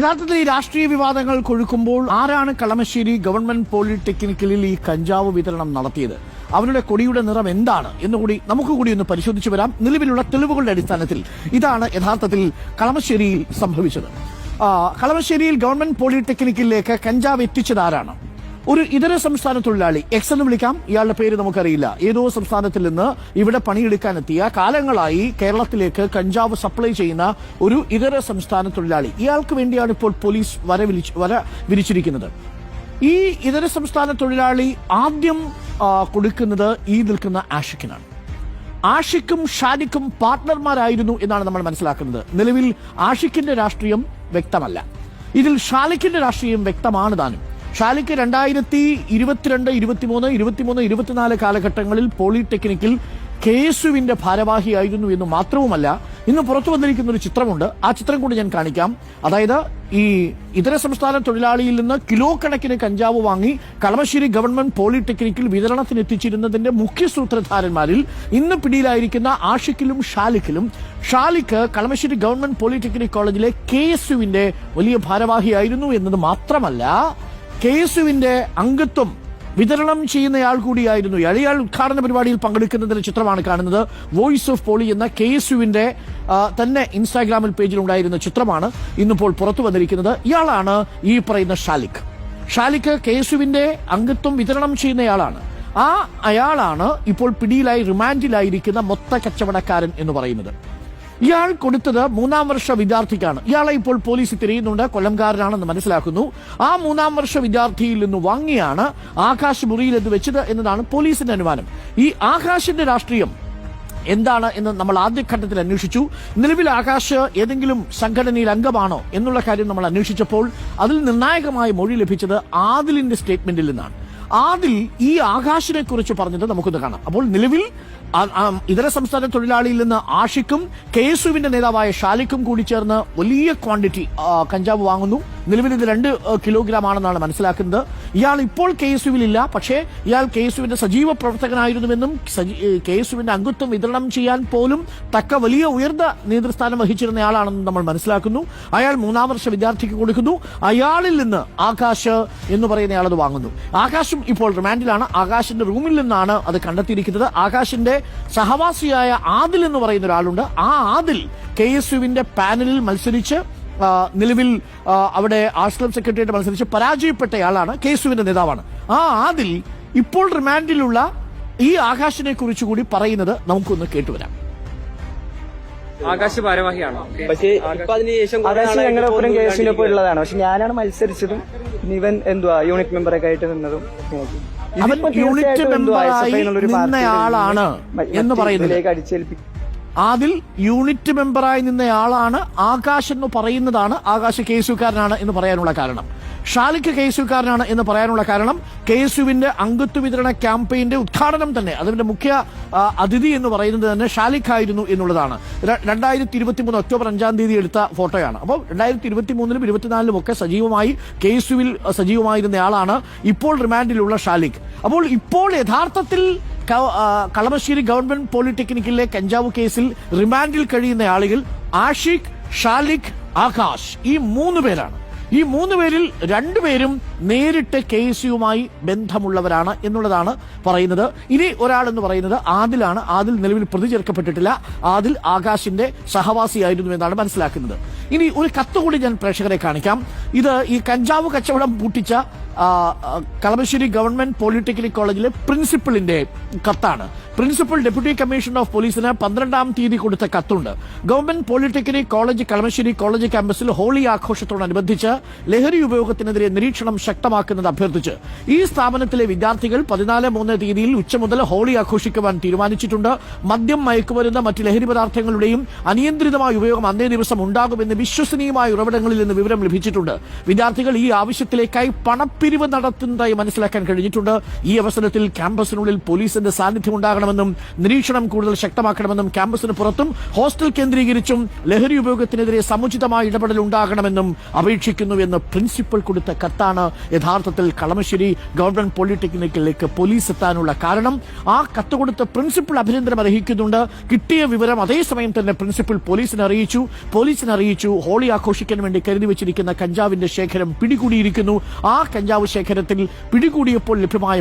യഥാർത്ഥത്തിൽ ഈ രാഷ്ട്രീയ വിവാദങ്ങൾ കൊഴുക്കുമ്പോൾ ആരാണ് കളമശ്ശേരി ഗവൺമെന്റ് പോളിടെക്നിക്കലിൽ ഈ കഞ്ചാവ് വിതരണം നടത്തിയത്, അവരുടെ കൊടിയുടെ നിറം എന്താണ് എന്നുകൂടി നമുക്കുകൂടി ഒന്ന് പരിശോധിച്ചു വരാം. നിലവിലുള്ള തെളിവുകളുടെ അടിസ്ഥാനത്തിൽ ഇതാണ് യഥാർത്ഥത്തിൽ കളമശ്ശേരിയിൽ സംഭവിച്ചത്. കളമശ്ശേരിയിൽ ഗവൺമെന്റ് പോളിടെക്നിക്കലിലേക്ക് കഞ്ചാവ് എത്തിച്ചത് ആരാണ്? ഒരു ഇതര സംസ്ഥാന തൊഴിലാളി, എക്സ് എന്ന് വിളിക്കാം, ഇയാളുടെ പേര് നമുക്കറിയില്ല, ഏതോ സംസ്ഥാനത്തിൽ നിന്ന് ഇവിടെ പണിയെടുക്കാനെത്തിയ കാലങ്ങളായി കേരളത്തിലേക്ക് കഞ്ചാവ് സപ്ലൈ ചെയ്യുന്ന ഒരു ഇതര സംസ്ഥാന തൊഴിലാളി. ഇയാൾക്ക് വേണ്ടിയാണ് ഇപ്പോൾ പോലീസ് വര വിരിച്ചിരിക്കുന്നത്. ഈ ഇതര സംസ്ഥാന തൊഴിലാളി ആദ്യം കൊടുക്കുന്നത് ഈ നിൽക്കുന്ന ആഷിഖിനാണ്. ആഷിഖും ഷാനിഖും പാർട്ട്ണർമാരായിരുന്നു എന്നാണ് നമ്മൾ മനസ്സിലാക്കുന്നത്. നിലവിൽ ആഷിഖിന്റെ രാഷ്ട്രീയം വ്യക്തമല്ല, ഇതിൽ ഷാനിഖിന്റെ രാഷ്ട്രീയം വ്യക്തമാണ് താനും. ഷാലിക്ക് 2022, 23, 24 കാലഘട്ടങ്ങളിൽ പോളിടെക്നിക്കിൽ കേസുവിന്റെ ഭാരവാഹിയായിരുന്നു എന്ന് മാത്രവുമല്ല, ഇന്ന് പുറത്തു വന്നിരിക്കുന്ന ഒരു ചിത്രമുണ്ട്. ആ ചിത്രം കൂടി ഞാൻ കാണിക്കാം. അതായത് ഈ ഇതര സംസ്ഥാന തൊഴിലാളിയിൽ നിന്ന് കിലോ കണക്കിന് കഞ്ചാവ് വാങ്ങി കളമശ്ശേരി ഗവൺമെന്റ് പോളിടെക്നിക്കിൽ വിതരണത്തിനെത്തിച്ചിരുന്നതിന്റെ മുഖ്യ സൂത്രധാരന്മാരിൽ ഇന്ന് പിടിയിലായിരിക്കുന്ന ആഷിഖിലും ഷാലിഖിലും, ഷാലിഖ് കളമശ്ശേരി ഗവൺമെന്റ് പോളിടെക്നിക് കോളേജിലെ KSUവിന്റെ വലിയ ഭാരവാഹിയായിരുന്നു എന്നത് മാത്രമല്ല, KSUവിന്റെ അംഗത്വം വിതരണം ചെയ്യുന്നയാൾ കൂടിയായിരുന്നു. ഇയാൾ ഉദ്ഘാടന പരിപാടിയിൽ പങ്കെടുക്കുന്നതിന്റെ ചിത്രമാണ് കാണുന്നത്. വോയിസ് ഓഫ് പോളി എന്ന KSUവിന്റെ തന്നെ ഇൻസ്റ്റാഗ്രാമിൽ പേജിൽ ഉണ്ടായിരുന്ന ചിത്രമാണ് ഇന്നിപ്പോൾ പുറത്തു വന്നിരിക്കുന്നത്. ഇയാളാണ് ഈ പറയുന്ന ഷാലിഖ്. ഷാലിഖ് KSUവിന്റെ അംഗത്വം വിതരണം ചെയ്യുന്നയാളാണ്. അയാളാണ് ഇപ്പോൾ പിടിയിലായി റിമാൻഡിലായിരിക്കുന്ന മൊത്ത കച്ചവടക്കാരൻ എന്ന് പറയുന്നത്. ഇയാൾ കൊടുത്തത് 3ാം വർഷ വിദ്യാർത്ഥിക്കാണ്. ഇയാളെ ഇപ്പോൾ പോലീസ് തിരയുന്നുണ്ട്, കൊല്ലംകാരനാണെന്ന് മനസ്സിലാക്കുന്നു. ആ 3ാം വർഷ വിദ്യാർത്ഥിയിൽ നിന്ന് വാങ്ങിയാണ് ആകാശ് മുറിയിൽ ഇത് വെച്ചത് എന്നതാണ് പോലീസിന്റെ അനുമാനം. ഈ ആകാശിന്റെ രാഷ്ട്രീയം എന്താണ് എന്ന് നമ്മൾ ആദ്യഘട്ടത്തിൽ അന്വേഷിച്ചു. നിലവിൽ ആകാശ് ഏതെങ്കിലും സംഘടനയിൽ അംഗമാണോ എന്നുള്ള കാര്യം നമ്മൾ അന്വേഷിച്ചപ്പോൾ അതിൽ നിർണായകമായ മൊഴി ലഭിച്ചത് ആദിലിന്റെ സ്റ്റേറ്റ്മെന്റിൽ നിന്നാണ്. ആദിൽ ഈ ആകാശിനെ കുറിച്ച് പറഞ്ഞത് നമുക്കൊന്ന് കാണാം. അപ്പോൾ നിലവിൽ ഇതര സംസ്ഥാന തൊഴിലാളിയിൽ നിന്ന് ആഷിഖും KSUവിന്റെ നേതാവായ ഷാലിഖും കൂടി ചേർന്ന് വലിയ ക്വാണ്ടിറ്റി കഞ്ചാവ് വാങ്ങുന്നു. നിലവിൽ ഇത് 2 കിലോഗ്രാം ആണെന്നാണ് മനസ്സിലാക്കുന്നത്. ഇയാൾ ഇപ്പോൾ KSUവിലില്ല, പക്ഷേ ഇയാൾ KSUവിന്റെ സജീവ പ്രവർത്തകനായിരുന്നുവെന്നും KSUവിന്റെ അംഗത്വം വിതരണം ചെയ്യാൻ പോലും തക്ക വലിയ ഉയർന്ന നേതൃസ്ഥാനം വഹിച്ചിരുന്നയാളാണെന്നും നമ്മൾ മനസ്സിലാക്കുന്നു. അയാൾ 3ാം വർഷ വിദ്യാർത്ഥിക്ക് കൊടുക്കുന്നു. അയാളിൽ നിന്ന് ആകാശ് എന്ന് പറയുന്നയാൾ അത് വാങ്ങുന്നു. ആകാശും ഇപ്പോൾ റിമാൻഡിലാണ്. ആകാശിന്റെ റൂമിൽ നിന്നാണ് അത് കണ്ടെത്തിയിരിക്കുന്നത്. ആകാശിന്റെ സഹവാസിയായ ആദിൽ എന്ന് പറയുന്ന ഒരാളുണ്ട്. ആ ആദിൽ KSUവിന്റെ പാനലിൽ മത്സരിച്ച് നിലവിൽ അവിടെ ആർട്സ് ക്ലബ് സെക്രട്ടറിയായിട്ട് മത്സരിച്ച് പരാജയപ്പെട്ടയാളാണ്, KSUവിന്റെ നേതാവാണ്. ആ ആദിൽ ഇപ്പോൾ റിമാൻഡിലുള്ള ഈ ആകാശിനെ കുറിച്ച് കൂടി പറയുന്നത് നമുക്കൊന്ന് കേട്ടുവരാം. ആകാശ് ഭാരവാഹിയാണോ? പക്ഷേ ആകാശ് ഞങ്ങളുടെ ഒപ്പം KSUവിനൊപ്പം ഉള്ളതാണ്. പക്ഷെ ഞാനാണ് മത്സരിച്ചതും ഇവൻ യൂണിറ്റ് മെമ്പറൊക്കെ ആയിട്ട് നിന്നതും. അവൻ യൂണിറ്റ് മെമ്പറായി നിന്നയാളാണ് എന്ന് പറയുന്നത്. അടിച്ചേൽപ്പിക്കും. അതിൽ യൂണിറ്റ് മെമ്പറായി നിന്നയാളാണ് ആകാശ് എന്ന് പറയുന്നതാണ്. ആകാശ് KSUക്കാരനാണ് എന്ന് പറയാനുള്ള കാരണം. ഷാലിഖ് KSUക്കാരനാണ് എന്ന് പറയാനുള്ള കാരണം KSUവിന്റെ അംഗത്വ വിതരണ ക്യാമ്പയിന്റെ ഉദ്ഘാടനം തന്നെ, അതിന്റെ മുഖ്യ അതിഥി എന്ന് പറയുന്നത് തന്നെ ഷാലിഖ് ആയിരുന്നു എന്നുള്ളതാണ്. 2023 ഒക്ടോബർ 5-ാം തീയതി എടുത്ത ഫോട്ടോയാണ്. അപ്പോൾ 2023-ലും 24-ലും ഒക്കെ സജീവമായി KSUവിൽ സജീവമായിരുന്നയാളാണ് ഇപ്പോൾ റിമാൻഡിലുള്ള ഷാലിഖ്. അപ്പോൾ ഇപ്പോൾ യഥാർത്ഥത്തിൽ കളമശ്ശേരി ഗവൺമെന്റ് പോളിടെക്നിക്കിലെ കഞ്ചാവ് കേസിൽ റിമാൻഡിൽ കഴിയുന്ന ആളുകൾ ആഷിഖ്, ഷാലിഖ്, ആകാശ്, ഈ 3 പേരാണ്. ഈ 3 പേരിൽ 2 പേരും നേരിട്ട് KSUവുമായി ബന്ധമുള്ളവരാണ് എന്നുള്ളതാണ് പറയുന്നത്. ഇനി ഒരാളെന്ന് പറയുന്നത് ആദിലാണ്. ആദിൽ നിലവിൽ പ്രതി ചേർക്കപ്പെട്ടിട്ടില്ല. ആദിൽ ആകാശിന്റെ സഹവാസിയായിരുന്നു എന്നാണ് മനസ്സിലാക്കുന്നത്. ഇനി ഒരു കത്ത് കൂടി ഞാൻ പ്രേക്ഷകരെ കാണിക്കാം. ഇത് ഈ കഞ്ചാവ് കച്ചവടം പൂട്ടിച്ച കളമശ്ശേരി ഗവൺമെന്റ് പോളിടെക്നിക് കോളേജിലെ പ്രിൻസിപ്പലിന്റെ കത്താണ്. പ്രിൻസിപ്പൽ ഡെപ്യൂട്ടി കമ്മീഷണർ ഓഫ് പോലീസിന് 12-ാം തീയതി കൊടുത്ത കത്തുണ്ട്. Government polytechnic college Kalamassery college ക്യാമ്പസിൽ ഹോളി ആഘോഷത്തോടനുബന്ധിച്ച് ലഹരി ഉപയോഗത്തിനെതിരെ നിരീക്ഷണം ശക്തമാക്കുന്നത് അഭ്യർത്ഥിച്ച് ഈ സ്ഥാപനത്തിലെ വിദ്യാർത്ഥികൾ 14-3 തീയതിയിൽ ഉച്ച മുതൽ ഹോളി ആഘോഷിക്കുവാൻ തീരുമാനിച്ചിട്ടുണ്ട്. മദ്യം, മയക്കുമരുന്ന്, മറ്റ് ലഹരി പദാർത്ഥങ്ങളുടെയും അനിയന്ത്രിതമായ ഉപയോഗം അന്നേ ദിവസം ഉണ്ടാകുമെന്ന് വിശ്വസനീയമായ ഉറവിടങ്ങളിൽ നിന്ന് വിവരം ലഭിച്ചിട്ടുണ്ട്. വിദ്യാർത്ഥികൾ ഈ ആവശ്യത്തിലേക്കായി പണപ്പിരിവ് നടത്തുന്നതായി മനസ്സിലാക്കാൻ കഴിഞ്ഞിട്ടുണ്ട്. ഈ അവസരത്തിൽ ക്യാമ്പസിനുള്ളിൽ പോലീസിന്റെ സാന്നിധ്യം ഉണ്ടാകണമെന്നും നിരീക്ഷണം കൂടുതൽ ശക്തമാക്കണമെന്നും ക്യാമ്പസിന് പുറത്തും ഹോസ്റ്റൽ കേന്ദ്രീകരിച്ചും ലഹരി ഉപയോഗത്തിനെതിരെ സമുചിതമായ ഇടപെടൽ ഉണ്ടാകണമെന്നും അപേക്ഷിക്കുന്നു. എന്ന് പ്രിൻസിപ്പൽ കൊടുത്ത കത്താണ് യഥാർത്ഥത്തിൽ കളമശ്ശേരി ഗവൺമെന്റ് പോളിടെക്നിക്കിലേക്ക് പോലീസ് എത്താനുള്ള കാരണം. ആ കത്ത് കൊടുത്ത പ്രിൻസിപ്പൽ അഭിനന്ദനം അർഹിക്കുന്നുണ്ട്. കിട്ടിയ വിവരം അതേസമയം തന്നെ പ്രിൻസിപ്പൽ പോലീസിനെ അറിയിച്ചു. ഹോളി ആഘോഷിക്കാൻ വേണ്ടി കരുതി വെച്ചിരിക്കുന്ന കഞ്ചാവിന്റെ ശേഖരം പിടികൂടിയിരിക്കുന്നു. ആ കഞ്ചാവ് ശേഖരത്തിൽ പിടികൂടിയപ്പോൾ ലഭ്യമായ